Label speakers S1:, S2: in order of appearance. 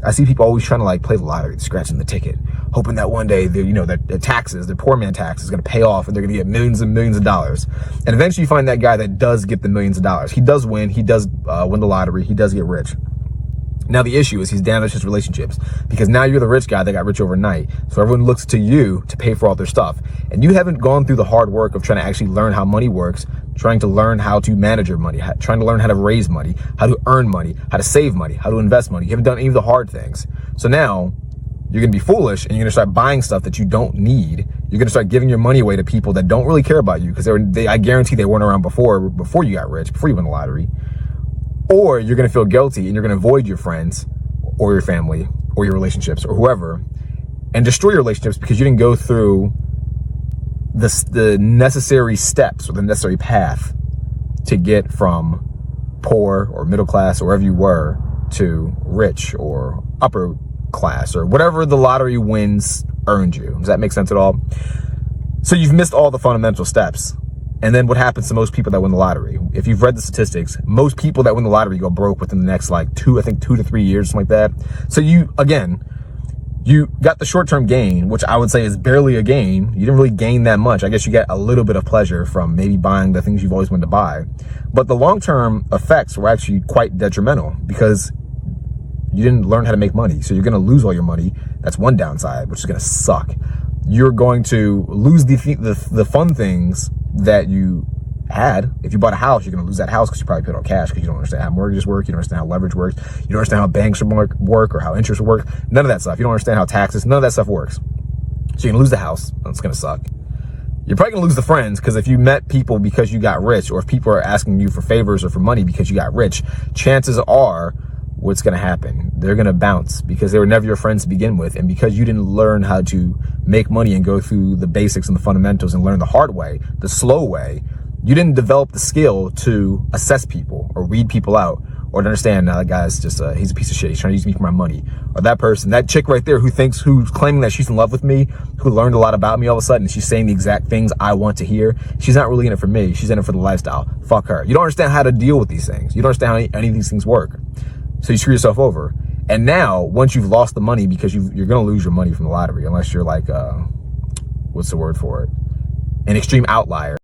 S1: I see people always trying to like play the lottery, scratching the ticket, hoping that one day the taxes, the poor man tax is going to pay off and they're going to get millions and millions of dollars. And eventually you find that guy that does get the millions of dollars. He does win. He does win the lottery. He does get rich. Now the issue is he's damaged his relationships, because now you're the rich guy that got rich overnight. So everyone looks to you to pay for all their stuff. And you haven't gone through the hard work of trying to actually learn how money works, trying to learn how to manage your money, trying to learn how to raise money, how to earn money, how to save money, how to invest money. You haven't done any of the hard things. So now you're going to be foolish and you're going to start buying stuff that you don't need. You're going to start giving your money away to people that don't really care about you, because I guarantee they weren't around before you got rich, before you won the lottery. Or you're going to feel guilty and you're going to avoid your friends or your family or your relationships or whoever, and destroy your relationships because you didn't go through the necessary steps or the necessary path to get from poor or middle class or wherever you were to rich or upper class or whatever the lottery wins earned you. Does that make sense at all? So you've missed all the fundamental steps. And then what happens to most people that win the lottery? If you've read the statistics, most people that win the lottery go broke within the next like 2 to 3 years, something like that. So you got the short-term gain, which I would say is barely a gain. You didn't really gain that much. I guess you get a little bit of pleasure from maybe buying the things you've always wanted to buy. But the long-term effects were actually quite detrimental, because you didn't learn how to make money. So you're going to lose all your money. That's one downside, which is going to suck. You're going to lose the fun things that you had. If you bought a house, you're going to lose that house because you probably paid all cash, because you don't understand how mortgages work. You don't understand how leverage works. You don't understand how banks work or how interest work. None of that stuff. You don't understand how taxes, none of that stuff works. So you're going to lose the house. That's going to suck. You're probably going to lose the friends, because if you met people because you got rich, or if people are asking you for favors or for money because you got rich, chances are what's going to happen, they're going to bounce, because they were never your friends to begin with. And because you didn't learn how to make money and go through the basics and the fundamentals and learn the hard way, the slow way, you didn't develop the skill to assess people or read people out, or to understand, that guy's just he's a piece of shit, he's trying to use me for my money. Or that person, that chick right there who's claiming that she's in love with me, who learned a lot about me all of a sudden, and she's saying the exact things I want to hear. She's not really in it for me. She's in it for the lifestyle. Fuck her. You don't understand how to deal with these things. You don't understand how any of these things work. So you screw yourself over. And now, once you've lost the money, because you're going to lose your money from the lottery, unless you're like, what's the word for it? An extreme outlier.